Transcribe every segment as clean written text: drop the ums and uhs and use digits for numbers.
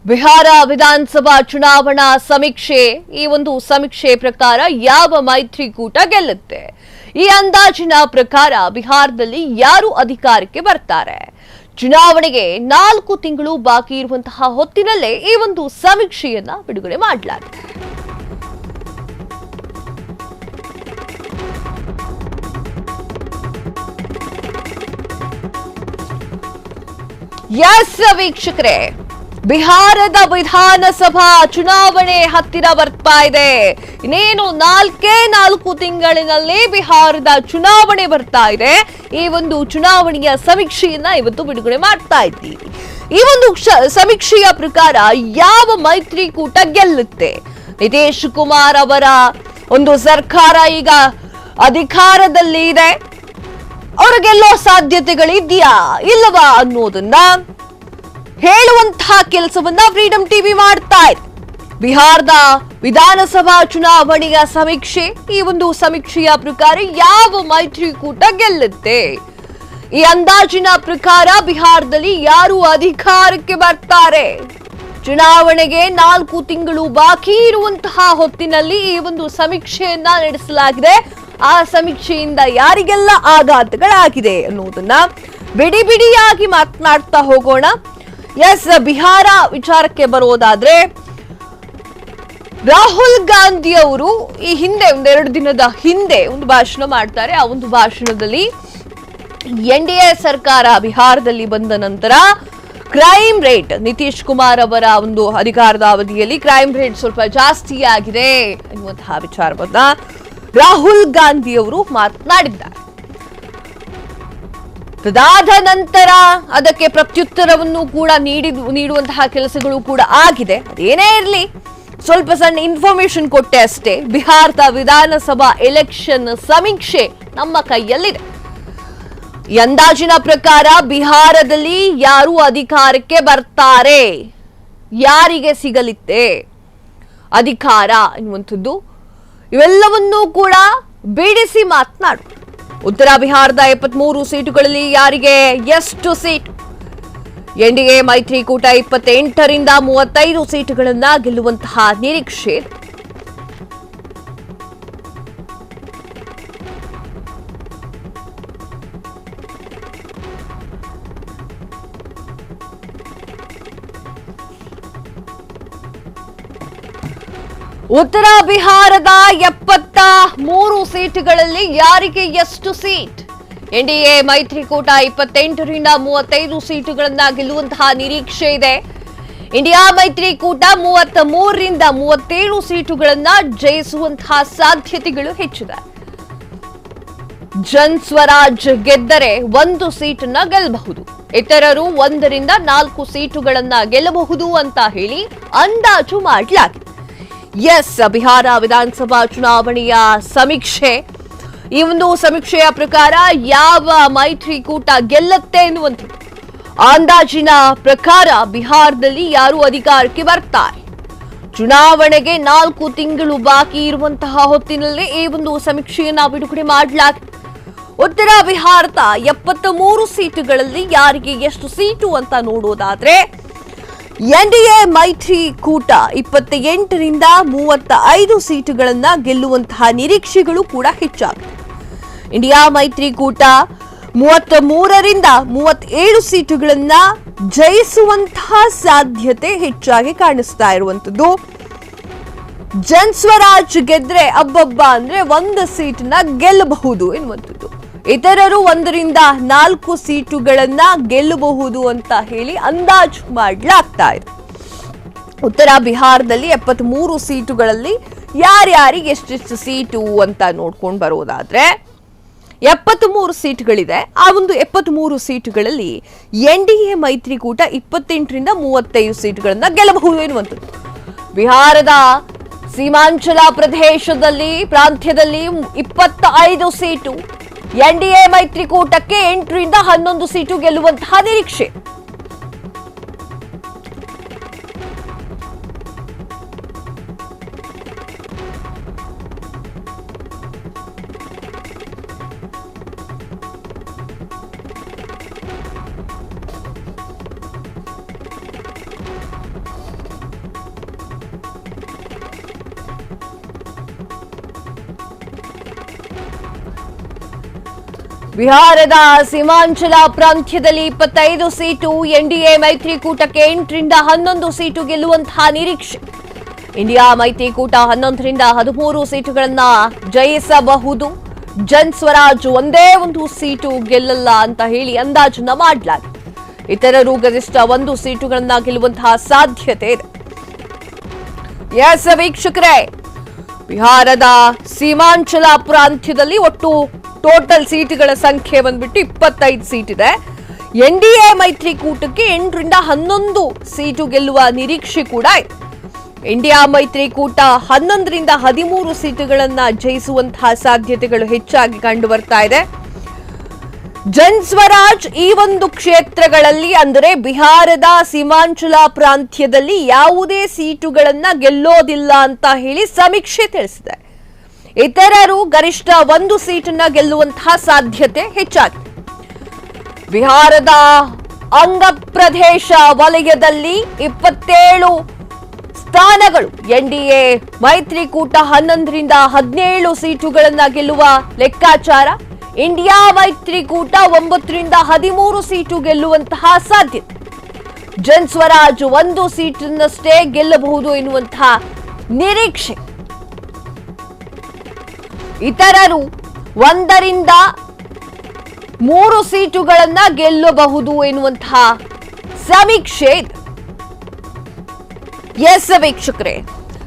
ಬಿಹಾರ ವಿಧಾನಸಭಾ ಚುನಾವಣಾ ಸಮೀಕ್ಷೆ ಈ ಒಂದು ಸಮೀಕ್ಷೆ ಪ್ರಕಾರ ಯಾವ ಮೈತ್ರಿಕೂಟ ಗೆಲ್ಲುತ್ತೆ? ಈ ಅಂದಾಜಿನ ಪ್ರಕಾರ ಬಿಹಾರದಲ್ಲಿ ಯಾರು ಅಧಿಕಾರಕ್ಕೆ ಬರ್ತಾರೆ? ಚುನಾವಣೆಗೆ 4 ತಿಂಗಳು ಬಾಕಿ ಇರುವಂತಹ ಹೊತ್ತಿನಲ್ಲೇ ಈ ಒಂದು ಸಮೀಕ್ಷೆಯನ್ನ ಬಿಡುಗಡೆ ಮಾಡಲಾಗಿದೆ. ಎಸ್ ವೀಕ್ಷಕರೇ, ಬಿಹಾರದ ವಿಧಾನಸಭಾ ಚುನಾವಣೆ ಹತ್ತಿರ ಬರ್ತಾ ಇದೆ. ಇನ್ನೇನು 4 ತಿಂಗಳಿನಲ್ಲಿ ಬಿಹಾರದ ಚುನಾವಣೆ ಬರ್ತಾ ಇದೆ. ಈ ಒಂದು ಚುನಾವಣೆಯ ಸಮೀಕ್ಷೆಯನ್ನ ಇವತ್ತು ಬಿಡುಗಡೆ ಮಾಡ್ತಾ ಇದ್ದೀವಿ. ಈ ಒಂದು ಸಮೀಕ್ಷೆಯ ಪ್ರಕಾರ ಯಾವ ಮೈತ್ರಿಕೂಟ ಗೆಲ್ಲುತ್ತೆ? ನಿತೀಶ್ ಕುಮಾರ್ ಅವರ ಒಂದು ಸರ್ಕಾರ ಈಗ ಅಧಿಕಾರದಲ್ಲಿ ಇದೆ. ಅವರು ಗೆಲ್ಲೋ ಸಾಧ್ಯತೆಗಳಿದೆಯಾ ಇಲ್ಲವಾ ಅನ್ನೋದನ್ನ ಹೇಳುವಂತಹ ಕೆಲಸವನ್ನ ಫ್ರೀಡಂ ಟಿವಿ ಮಾಡ್ತಾ ಇದೆ. ಬಿಹಾರದ ವಿಧಾನಸಭಾ ಚುನಾವಣೆಯ ಸಮೀಕ್ಷೆ, ಈ ಒಂದು ಸಮೀಕ್ಷೆಯ ಪ್ರಕಾರ ಯಾವ ಮೈತ್ರಿಕೂಟ ಗೆಲ್ಲುತ್ತೆ? ಈ ಅಂದಾಜಿನ ಪ್ರಕಾರ ಬಿಹಾರದಲ್ಲಿ ಯಾರು ಅಧಿಕಾರಕ್ಕೆ ಬರ್ತಾರೆ? ಚುನಾವಣೆಗೆ 4 ತಿಂಗಳು ಬಾಕಿ ಇರುವಂತಹ ಹೊತ್ತಿನಲ್ಲಿ ಈ ಒಂದು ಸಮೀಕ್ಷೆಯನ್ನ ನಡೆಸಲಾಗಿದೆ. ಆ ಸಮೀಕ್ಷೆಯಿಂದ ಯಾರಿಗೆಲ್ಲ ಆಘಾತಗಳಾಗಿದೆ ಅನ್ನೋದನ್ನ ಬಿಡಿ ಬಿಡಿಯಾಗಿ ಮಾತನಾಡ್ತಾ ಹೋಗೋಣ. ಎಸ್, ಬಿಹಾರ ವಿಚಾರಕ್ಕೆ ಬರೋದಾದ್ರೆ, ರಾಹುಲ್ ಗಾಂಧಿ ಅವರು ಈ ಹಿಂದೆ 2 ದಿನದ ಹಿಂದೆ ಒಂದು ಭಾಷಣ ಮಾಡ್ತಾರೆ. ಆ ಒಂದು ಭಾಷಣದಲ್ಲಿ ಎನ್ಡಿಎ ಸರ್ಕಾರ ಬಿಹಾರದಲ್ಲಿ ಬಂದ ನಂತರ ಕ್ರೈಮ್ ರೇಟ್, ನಿತೀಶ್ ಕುಮಾರ್ ಅವರ ಒಂದು ಅಧಿಕಾರದ ಅವಧಿಯಲ್ಲಿ ಕ್ರೈಮ್ ರೇಟ್ ಸ್ವಲ್ಪ ಜಾಸ್ತಿ ಆಗಿದೆ ಎನ್ನುವಂತಹ ವಿಚಾರವನ್ನ ರಾಹುಲ್ ಗಾಂಧಿ ಅವರು ಮಾತನಾಡಿದ್ದಾರೆ. ಅದಾದ ನಂತರ ಅದಕ್ಕೆ ಪ್ರತ್ಯುತ್ತರವನ್ನು ಕೂಡ ನೀಡುವಂತಹ ಕೆಲಸಗಳು ಕೂಡ ಆಗಿದೆ. ಅದೇನೇ ಇರಲಿ, ಸ್ವಲ್ಪ ಸಣ್ಣ ಇನ್ಫಾರ್ಮೇಶನ್ ಕೊಟ್ಟೆ ಅಷ್ಟೇ. ಬಿಹಾರದ ವಿಧಾನಸಭಾ ಎಲೆಕ್ಷನ್ ಸಮೀಕ್ಷೆ ನಮ್ಮ ಕೈಯಲ್ಲಿದೆ. ಈ ಅಂದಾಜಿನ ಪ್ರಕಾರ ಬಿಹಾರದಲ್ಲಿ ಯಾರು ಅಧಿಕಾರಕ್ಕೆ ಬರ್ತಾರೆ, ಯಾರಿಗೆ ಸಿಗಲಿತ್ತೆ ಅಧಿಕಾರ ಎನ್ನುವಂಥದ್ದು, ಇವೆಲ್ಲವನ್ನೂ ಕೂಡ ಬಿಡಿಸಿ ಮಾತನಾಡು. ಉತ್ತರ ಬಿಹಾರದ 73 ಸೀಟುಗಳಲ್ಲಿ ಯಾರಿಗೆ ಎಷ್ಟು ಸೀಟು? ಎನ್ಡಿಎ ಮೈತ್ರಿಕೂಟ 28ರಿಂದ 35 ಸೀಟುಗಳನ್ನ ಗೆಲ್ಲುವಂತಹ ನಿರೀಕ್ಷೆ. ಉತ್ತರ ಬಿಹಾರದ 73 ಸೀಟುಗಳಲ್ಲಿ ಯಾರಿಗೆ ಎಷ್ಟು ಸೀಟ್? ಎನ್ಡಿಎ ಮೈತ್ರಿಕೂಟ 28ರಿಂದ 35 ಸೀಟುಗಳನ್ನ ಗೆಲ್ಲುವಂತಹ ನಿರೀಕ್ಷೆ ಇದೆ. ಇಂಡಿಯಾ ಮೈತ್ರಿಕೂಟ 33ರಿಂದ 37 ಸೀಟುಗಳನ್ನ ಜಯಿಸುವಂತಹ ಸಾಧ್ಯತೆಗಳು ಹೆಚ್ಚಿದೆ. ಜನ್ ಸ್ವರಾಜ್ ಗೆದ್ದರೆ 1 ಸೀಟನ್ನ ಗೆಲ್ಲಬಹುದು, ಇತರರು 1ರಿಂದ 4 ಸೀಟುಗಳನ್ನ ಗೆಲ್ಲಬಹುದು ಅಂತ ಹೇಳಿ ಅಂದಾಜು ಮಾಡಲಾಗಿದೆ. ಎಸ್, ಬಿಹಾರ ವಿಧಾನಸಭಾ ಚುನಾವಣೆಯ ಸಮೀಕ್ಷೆ, ಈ ಒಂದು ಸಮೀಕ್ಷೆಯ ಪ್ರಕಾರ ಯಾವ ಮೈತ್ರಿಕೂಟ ಗೆಲ್ಲುತ್ತೆ ಎನ್ನುವಂಥದ್ದು. ಅಂದಾಜಿನ ಪ್ರಕಾರ ಬಿಹಾರದಲ್ಲಿ ಯಾರು ಅಧಿಕಾರಕ್ಕೆ ಬರ್ತಾರೆ? ಚುನಾವಣೆಗೆ 4 ತಿಂಗಳು ಬಾಕಿ ಇರುವಂತಹ ಹೊತ್ತಿನಲ್ಲಿ ಈ ಒಂದು ಸಮೀಕ್ಷೆಯನ್ನ ಬಿಡುಗಡೆ ಮಾಡಲಾಗಿದೆ. ಉತ್ತರ ಬಿಹಾರದ 73 ಸೀಟುಗಳಲ್ಲಿ ಯಾರಿಗೆ ಎಷ್ಟು ಸೀಟು ಅಂತ ನೋಡೋದಾದ್ರೆ, ಎನ್ಡಿಎ ಮೈತ್ರಿಕೂಟ 28ರಿಂದ 35 ಸೀಟುಗಳನ್ನ ಗೆಲ್ಲುವಂತಹ ನಿರೀಕ್ಷೆಗಳು ಕೂಡ ಹೆಚ್ಚಾಗಿದೆ. ಇಂಡಿಯಾ ಮೈತ್ರಿಕೂಟ 33ರಿಂದ 37 ಸೀಟುಗಳನ್ನ ಜಯಿಸುವಂತಹ ಸಾಧ್ಯತೆ ಹೆಚ್ಚಾಗಿ ಕಾಣಿಸ್ತಾ ಇರುವಂತದ್ದು. ಜನ್ ಸ್ವರಾಜ್ ಗೆದ್ರೆ ಅಬ್ಬಬ್ಬ ಅಂದ್ರೆ 1 ಸೀಟನ್ನ ಗೆಲ್ಲಬಹುದು ಎನ್ನುವಂಥದ್ದು. ಇತರರು 1ರಿಂದ 4 ಸೀಟುಗಳನ್ನ ಗೆಲ್ಲಬಹುದು ಅಂತ ಹೇಳಿ ಅಂದಾಜು ಮಾಡಲಾಗ್ತಾ ಇದೆ. ಉತ್ತರ ಬಿಹಾರದಲ್ಲಿ 73 ಸೀಟುಗಳಲ್ಲಿ ಯಾರ್ಯಾರಿಗೆ ಎಷ್ಟೆಷ್ಟು ಸೀಟು ಅಂತ ನೋಡ್ಕೊಂಡು ಬರೋದಾದ್ರೆ, 73 ಸೀಟುಗಳಿದೆ. ಆ ಒಂದು 73 ಸೀಟುಗಳಲ್ಲಿ ಎನ್ಡಿಎ ಮೈತ್ರಿಕೂಟ 28ರಿಂದ 35 ಸೀಟುಗಳನ್ನ ಗೆಲ್ಲಬಹುದು ಎನ್ನುವಂಥದ್ದು. ಬಿಹಾರದ ಸೀಮಾಂಚಲ ಪ್ರಾಂತ್ಯದಲ್ಲಿ 25 ಸೀಟು, ಎನ್ಡಿಎ ಮೈತ್ರಿಕೂಟಕ್ಕೆ 8ರಿಂದ 11 ಸೀಟು ಗೆಲ್ಲುವಂತಹ ನಿರೀಕ್ಷೆ. ಬಿಹಾರದ ಸೀಮಾಂಚಲ ಪ್ರಾಂತ್ಯದಲ್ಲಿ 25 ಸೀಟು, ಎನ್ಡಿಎ ಮೈತ್ರಿಕೂಟಕ್ಕೆ 8ರಿಂದ 11 ಸೀಟು ಗೆಲ್ಲುವಂತಹ ನಿರೀಕ್ಷೆ. ಇಂಡಿಯಾ ಮೈತ್ರಿಕೂಟ 11ರಿಂದ 13 ಸೀಟುಗಳನ್ನ ಜಯಿಸಬಹುದು. ಜನ್ ಸ್ವರಾಜ್ ಒಂದೇ ಒಂದು ಸೀಟು ಗೆಲ್ಲಲ್ಲ ಅಂತ ಹೇಳಿ ಅಂದಾಜನ್ನ ಮಾಡಲಾಗಿದೆ. ಇತರರು ಗರಿಷ್ಠ 1 ಸೀಟುಗಳನ್ನ ಗೆಲ್ಲುವಂತಹ ಸಾಧ್ಯತೆ ಇದೆ. ಎಸ್ ವೀಕ್ಷಕರೇ, ಬಿಹಾರದ ಸೀಮಾಂಚಲ ಪ್ರಾಂತ್ಯದಲ್ಲಿ ಒಟ್ಟು ಟೋಟಲ್ ಸೀಟುಗಳ ಸಂಖ್ಯೆ ಬಂದ್ಬಿಟ್ಟು 25 ಸೀಟ್ ಇದೆ. ಎನ್ಡಿಎ ಮೈತ್ರಿಕೂಟಕ್ಕೆ 8ರಿಂದ 11 ಸೀಟು ಗೆಲ್ಲುವ ನಿರೀಕ್ಷೆ ಕೂಡ ಇದೆ. ಇಂಡಿಯಾ ಮೈತ್ರಿಕೂಟ 11ರಿಂದ 13 ಸೀಟುಗಳನ್ನ ಜಯಿಸುವಂತಹ ಸಾಧ್ಯತೆಗಳು ಹೆಚ್ಚಾಗಿ ಕಂಡು ಬರ್ತಾ ಇದೆ. ಜನ್ ಸ್ವರಾಜ್ ಈ ಒಂದು ಕ್ಷೇತ್ರಗಳಲ್ಲಿ ಅಂದರೆ ಬಿಹಾರದ ಸೀಮಾಂಚಲ ಪ್ರಾಂತ್ಯದಲ್ಲಿ ಯಾವುದೇ ಸೀಟುಗಳನ್ನ ಗೆಲ್ಲೋದಿಲ್ಲ ಅಂತ ಹೇಳಿ ಸಮೀಕ್ಷೆ ತಿಳಿಸಿದೆ. ಇತರರು ಗರಿಷ್ಠ 1 ಸೀಟನ್ನ ಗೆಲ್ಲುವಂತಹ ಸಾಧ್ಯತೆ ಹೆಚ್ಚಾಗಿದೆ. ಬಿಹಾರದ ಅಂಗಪ್ರದೇಶ ವಲಯದಲ್ಲಿ 27 ಸ್ಥಾನಗಳು, ಎನ್ಡಿಎ ಮೈತ್ರಿಕೂಟ 11ರಿಂದ 17 ಸೀಟುಗಳನ್ನ ಗೆಲ್ಲುವ ಲೆಕ್ಕಾಚಾರ. ಇಂಡಿಯಾ ಮೈತ್ರಿಕೂಟ 9ರಿಂದ 13 ಸೀಟು ಗೆಲ್ಲುವಂತಹ ಸಾಧ್ಯತೆ. ಜನ್ ಸ್ವರಾಜ್ 1 ಸೀಟನ್ನಷ್ಟೇ ಗೆಲ್ಲಬಹುದು ಎನ್ನುವಂತಹ ನಿರೀಕ್ಷೆ. ಇತರರು 1ರಿಂದ 3 ಸೀಟುಗಳನ್ನ ಗೆಲ್ಲಬಹುದು ಎನ್ನುವಂತಹ ಸಮೀಕ್ಷೆ ಇದೆ. ಎಸ್ ವೀಕ್ಷಕರೇ,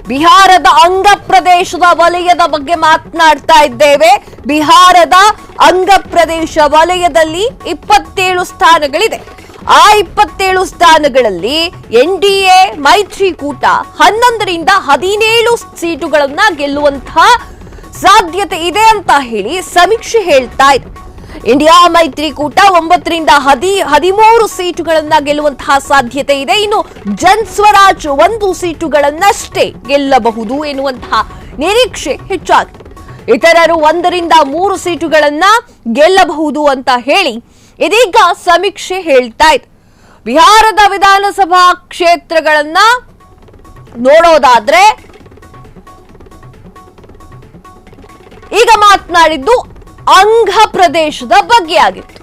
ಬಿಹಾರದ ಅಂಗಪ್ರದೇಶದ ವಲಯದ ಬಗ್ಗೆ ಮಾತನಾಡ್ತಾ ಇದ್ದೇವೆ. ಬಿಹಾರದ ಅಂಗಪ್ರದೇಶ ವಲಯದಲ್ಲಿ 27 ಸ್ಥಾನಗಳಿದೆ. ಆ 27 ಸ್ಥಾನಗಳಲ್ಲಿ ಎನ್ಡಿಎ ಮೈತ್ರಿಕೂಟ 11ರಿಂದ 17 ಸೀಟುಗಳನ್ನ ಗೆಲ್ಲುವಂತಹ ಸಾಧ್ಯತೆ ಇದೆ ಅಂತ ಹೇಳಿ ಸಮೀಕ್ಷೆ ಹೇಳ್ತಾ ಇದೆ. ಇಂಡಿಯಾ ಮೈತ್ರಿಕೂಟ 9ರಿಂದ 13 ಸೀಟುಗಳನ್ನ ಗೆಲ್ಲುವಂತಹ ಸಾಧ್ಯತೆ ಇದೆ. ಇನ್ನು ಜನ್ ಸ್ವರಾಜ್ 1 ಸೀಟುಗಳನ್ನಷ್ಟೇ ಗೆಲ್ಲಬಹುದು ಎನ್ನುವಂತಹ ನಿರೀಕ್ಷೆ ಹೆಚ್ಚಾಗಿದೆ. ಇತರರು 1ರಿಂದ 3 ಸೀಟುಗಳನ್ನ ಗೆಲ್ಲಬಹುದು ಅಂತ ಹೇಳಿ ಇದೀಗ ಸಮೀಕ್ಷೆ ಹೇಳ್ತಾ ಇದೆ. ಬಿಹಾರದ ವಿಧಾನಸಭಾ ಕ್ಷೇತ್ರಗಳನ್ನ ನೋಡೋದಾದ್ರೆ ಈಗ ಮಾತನಾಡಿದ್ದು ಅಂಗ ಪ್ರದೇಶದ ಬಗ್ಗೆ ಆಗಿತ್ತು.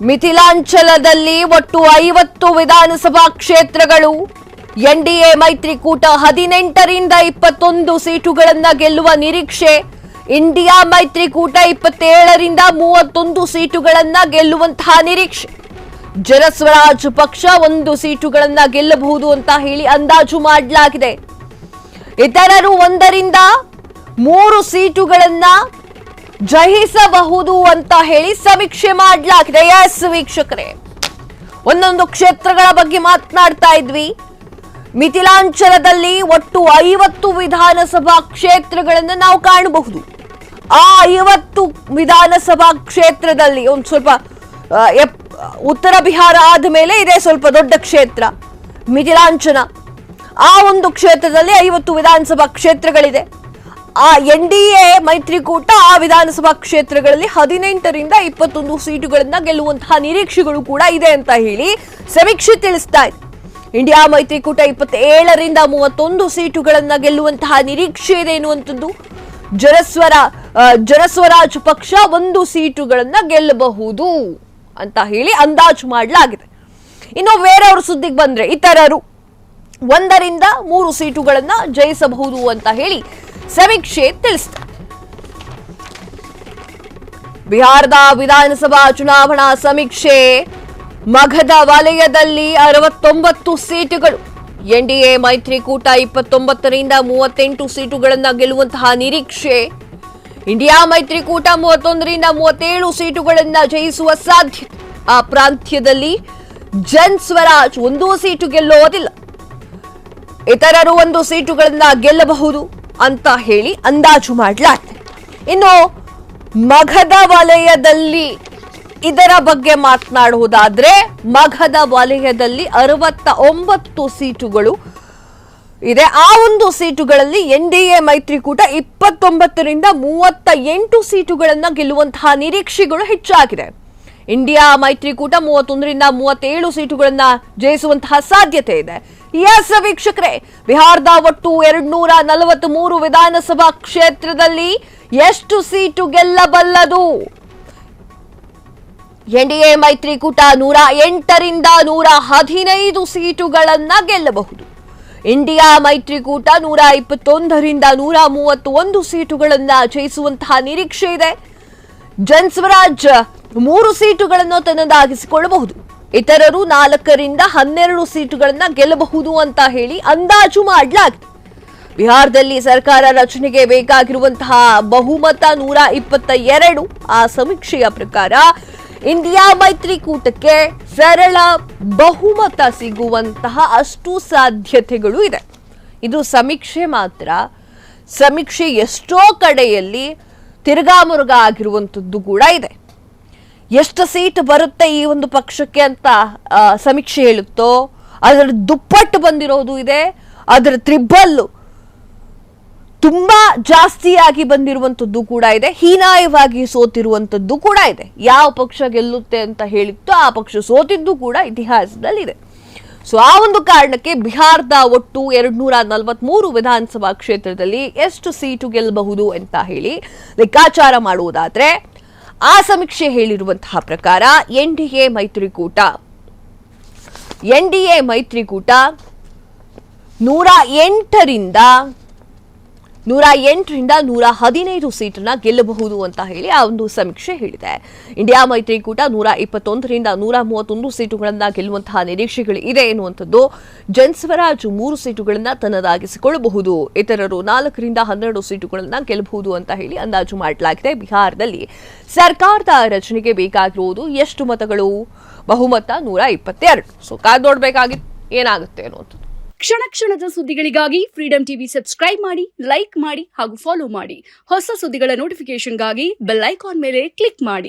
ಮಿಥಿಲಾಂಚಲದಲ್ಲಿ ಒಟ್ಟು 50 ವಿಧಾನಸಭಾ ಕ್ಷೇತ್ರಗಳು. ಎನ್ಡಿಎ ಮೈತ್ರಿಕೂಟ 18ರಿಂದ 21 ಸೀಟುಗಳನ್ನ ಗೆಲ್ಲುವ ನಿರೀಕ್ಷೆ. ಇಂಡಿಯಾ ಮೈತ್ರಿಕೂಟ 27ರಿಂದ 31 ಸೀಟುಗಳನ್ನ ಗೆಲ್ಲುವಂತಹ ನಿರೀಕ್ಷೆ. ಜನಸ್ವರಾಜ್ ಪಕ್ಷ 1 ಸೀಟುಗಳನ್ನ ಗೆಲ್ಲಬಹುದು ಅಂತ ಹೇಳಿ ಅಂದಾಜು ಮಾಡಲಾಗಿದೆ. ಇತರರು 1ರಿಂದ 3 ಸೀಟುಗಳನ್ನ ಜಯಿಸಬಹುದು ಅಂತ ಹೇಳಿ ಸಮೀಕ್ಷೆ ಮಾಡಲಾಗಿದೆ. ಎಸ್ ವೀಕ್ಷಕರೇ, ಒಂದೊಂದು ಕ್ಷೇತ್ರಗಳ ಬಗ್ಗೆ ಮಾತನಾಡ್ತಾ ಇದ್ವಿ. ಮಿಥಿಲಾಂಚಲದಲ್ಲಿ ಒಟ್ಟು 50 ವಿಧಾನಸಭಾ ಕ್ಷೇತ್ರಗಳನ್ನು ನಾವು ಕಾಣಬಹುದು. ಆ 50 ವಿಧಾನಸಭಾ ಕ್ಷೇತ್ರದಲ್ಲಿ ಒಂದು ಸ್ವಲ್ಪ ಉತ್ತರ ಬಿಹಾರ ಆದ ಮೇಲೆ ಇದೆ ಸ್ವಲ್ಪ ದೊಡ್ಡ ಕ್ಷೇತ್ರ ಮಿಥಿಲಾಂಚಲ. ಆ ಒಂದು ಕ್ಷೇತ್ರದಲ್ಲಿ 50 ವಿಧಾನಸಭಾ ಕ್ಷೇತ್ರಗಳಿದೆ. ಆ ಎನ್ಡಿಎ ಮೈತ್ರಿಕೂಟ ಆ ವಿಧಾನಸಭಾ ಕ್ಷೇತ್ರಗಳಲ್ಲಿ 18ರಿಂದ 21 ಸೀಟುಗಳನ್ನ ಗೆಲ್ಲುವಂತಹ ನಿರೀಕ್ಷೆಗಳು ಕೂಡ ಇದೆ ಅಂತ ಹೇಳಿ ಸಮೀಕ್ಷೆ ತಿಳಿಸ್ತಾ ಇದೆ. ಇಂಡಿಯಾ ಮೈತ್ರಿಕೂಟ 27ರಿಂದ 31 ಸೀಟುಗಳನ್ನ ಗೆಲ್ಲುವಂತಹ ನಿರೀಕ್ಷೆ ಇದೆ ಎನ್ನುವಂಥದ್ದು. ಜನಸ್ವರಾಜ್ ಪಕ್ಷ 1 ಸೀಟುಗಳನ್ನ ಗೆಲ್ಲಬಹುದು ಅಂತ ಹೇಳಿ ಅಂದಾಜು ಮಾಡಲಾಗಿದೆ. ಇನ್ನು ಬೇರೆಯವರು ಸುದ್ದಿಗೆ ಬಂದ್ರೆ ಇತರರು 1ರಿಂದ 3 ಸೀಟುಗಳನ್ನ ಜಯಿಸಬಹುದು ಅಂತ ಹೇಳಿ ಸಮೀಕ್ಷೆ ತಿಳಿಸಿದೆ. ಬಿಹಾರದ ವಿಧಾನಸಭಾ ಚುನಾವಣಾ ಸಮೀಕ್ಷೆ. ಮಗಧ ವಲಯದಲ್ಲಿ 69 ಸೀಟುಗಳು. ಎನ್ಡಿಎ ಮೈತ್ರಿಕೂಟ 29ರಿಂದ 38 ಸೀಟುಗಳನ್ನ ಗೆಲ್ಲುವಂತಹ ನಿರೀಕ್ಷೆ. ಇಂಡಿಯಾ ಮೈತ್ರಿಕೂಟ 31ರಿಂದ 37 ಸೀಟುಗಳನ್ನ ಜಯಿಸುವ ಸಾಧ್ಯತೆ. ಆ ಪ್ರಾಂತ್ಯದಲ್ಲಿ ಜನ್ ಸ್ವರಾಜ್ 1 ಸೀಟು ಗೆಲ್ಲೋದಿಲ್ಲ. ಇತರರು 1 ಸೀಟುಗಳನ್ನ ಗೆಲ್ಲಬಹುದು ಅಂತ ಹೇಳಿ ಅಂದಾಜು ಮಾಡಲಾಗಿದೆ. ಇನ್ನು ಮಗಧ ವಲಯದಲ್ಲಿ ಇದರ ಬಗ್ಗೆ ಮಾತನಾಡುವುದಾದ್ರೆ ಮಗಧ ವಲಯದಲ್ಲಿ 69 ಸೀಟುಗಳು ಇದೆ. ಆ 1 ಸೀಟುಗಳಲ್ಲಿ ಎನ್ಡಿಎ ಮೈತ್ರಿಕೂಟ 29ರಿಂದ 38 ಸೀಟುಗಳನ್ನ ಗೆಲ್ಲುವಂತಹ ನಿರೀಕ್ಷೆಗಳು ಹೆಚ್ಚಾಗಿದೆ. ಇಂಡಿಯಾ ಮೈತ್ರಿಕೂಟ 31ರಿಂದ 37 ಸೀಟುಗಳನ್ನ ಜಯಿಸುವಂತಹ ಸಾಧ್ಯತೆ ಇದೆ. ಎಸ್ ವೀಕ್ಷಕರೇ, ಬಿಹಾರದ ಒಟ್ಟು 243 ವಿಧಾನಸಭಾ ಕ್ಷೇತ್ರದಲ್ಲಿ ಎಷ್ಟು ಸೀಟು ಗೆಲ್ಲಬಲ್ಲದು? ಎನ್ಡಿಎ ಮೈತ್ರಿಕೂಟ 108ರಿಂದ 115 ಸೀಟುಗಳನ್ನ ಗೆಲ್ಲಬಹುದು. ಇಂಡಿಯಾ ಮೈತ್ರಿಕೂಟ 121ರಿಂದ 131 ಸೀಟುಗಳನ್ನ ಜಯಿಸುವಂತಹ ನಿರೀಕ್ಷೆ ಇದೆ. ಜನಸ್ವರಾಜ್ 3 ಸೀಟುಗಳನ್ನು ತನ್ನದಾಗಿಸಿಕೊಳ್ಳಬಹುದು. ಇತರರು 4ರಿಂದ 12 ಸೀಟುಗಳನ್ನ ಗೆಲ್ಲಬಹುದು ಅಂತ ಹೇಳಿ ಅಂದಾಜು ಮಾಡಲಾಗಿದೆ. ಬಿಹಾರದಲ್ಲಿ ಸರ್ಕಾರ ರಚನೆಗೆ ಬೇಕಾಗಿರುವಂತಹ ಬಹುಮತ 122. ಆ ಸಮೀಕ್ಷೆಯ ಪ್ರಕಾರ ಇಂಡಿಯಾ ಮೈತ್ರಿಕೂಟಕ್ಕೆ ಸರಳ ಬಹುಮತ ಸಿಗುವಂತಹ ಅಷ್ಟು ಸಾಧ್ಯತೆಗಳು ಇದೆ. ಇದು ಸಮೀಕ್ಷೆ ಮಾತ್ರ. ಸಮೀಕ್ಷೆ ಎಷ್ಟೋ ಕಡೆಯಲ್ಲಿ ತಿರುಗಾಮುರುಗ ಆಗಿರುವಂಥದ್ದು ಕೂಡ ಇದೆ. ಎಷ್ಟು ಸೀಟ್ ಬರುತ್ತೆ ಈ ಒಂದು ಪಕ್ಷಕ್ಕೆ ಅಂತ ಸಮೀಕ್ಷೆ ಹೇಳುತ್ತೋ ಅದರ ದುಪ್ಪಟ್ಟು ಬಂದಿರೋದು ಇದೆ, ಅದರ ತ್ರಿಬಲ್ಲು ತುಂಬಾ ಜಾಸ್ತಿಯಾಗಿ ಬಂದಿರುವಂಥದ್ದು ಕೂಡ ಇದೆ, ಹೀನಾಯವಾಗಿ ಸೋತಿರುವಂಥದ್ದು ಕೂಡ ಇದೆ. ಯಾವ ಪಕ್ಷ ಗೆಲ್ಲುತ್ತೆ ಅಂತ ಹೇಳಿತ್ತು ಆ ಪಕ್ಷ ಸೋತಿದ್ದು ಕೂಡ ಇತಿಹಾಸದಲ್ಲಿದೆ. ಸೊ ಆ ಒಂದು ಕಾರಣಕ್ಕೆ ಬಿಹಾರದ ಒಟ್ಟು 243 ವಿಧಾನಸಭಾ ಕ್ಷೇತ್ರದಲ್ಲಿ ಎಷ್ಟು ಸೀಟು ಗೆಲ್ಲಬಹುದು ಅಂತ ಹೇಳಿ ಲೆಕ್ಕಾಚಾರ ಮಾಡುವುದಾದ್ರೆ ಆ ಸಮೀಕ್ಷೆ ಹೇಳಿರುವಂತಹ ಪ್ರಕಾರ ಎನ್ಡಿಎ ಮೈತ್ರಿಕೂಟ 108ರಿಂದ 115 ಸೀಟನ್ನ ಗೆಲ್ಲಬಹುದು ಅಂತ ಹೇಳಿ ಆ ಒಂದು ಸಮೀಕ್ಷೆ ಹೇಳಿದೆ. ಇಂಡಿಯಾ ಮೈತ್ರಿಕೂಟ 121ರಿಂದ 131 ಸೀಟುಗಳನ್ನ ಗೆಲ್ಲುವಂತಹ ನಿರೀಕ್ಷೆಗಳು ಇದೆ ಎನ್ನುವಂಥದ್ದು. ಜನಸ್ವರಾಜ್ 3 ಸೀಟುಗಳನ್ನ ತನ್ನದಾಗಿಸಿಕೊಳ್ಳಬಹುದು. ಇತರರು 4ರಿಂದ 12 ಸೀಟುಗಳನ್ನ ಗೆಲ್ಲಬಹುದು ಅಂತ ಹೇಳಿ ಅಂದಾಜು ಮಾಡಲಾಗಿದೆ. ಬಿಹಾರದಲ್ಲಿ ಸರ್ಕಾರದ ರಚನೆಗೆ ಬೇಕಾಗಿರುವುದು ಎಷ್ಟು ಮತಗಳು? ಬಹುಮತ 122. ಸೊ ಕಾದ್ ನೋಡ್ಬೇಕಾಗಿತ್ತು ಏನಾಗುತ್ತೆ ಅನ್ನೋದು. ಕ್ಷಣ ಕ್ಷಣದ ಸುದ್ದಿಗಳಿಗಾಗಿ ಫ್ರೀಡಂ ಟಿವಿ ಸಬ್ಸ್ಕ್ರೈಬ್ ಮಾಡಿ, ಲೈಕ್ ಮಾಡಿ ಹಾಗೂ ಫಾಲೋ ಮಾಡಿ. ಹೊಸ ಸುದ್ದಿಗಳ ನೋಟಿಫಿಕೇಶನ್ಗಾಗಿ ಬೆಲ್ ಐಕಾನ್ ಮೇಲೆ ಕ್ಲಿಕ್ ಮಾಡಿ.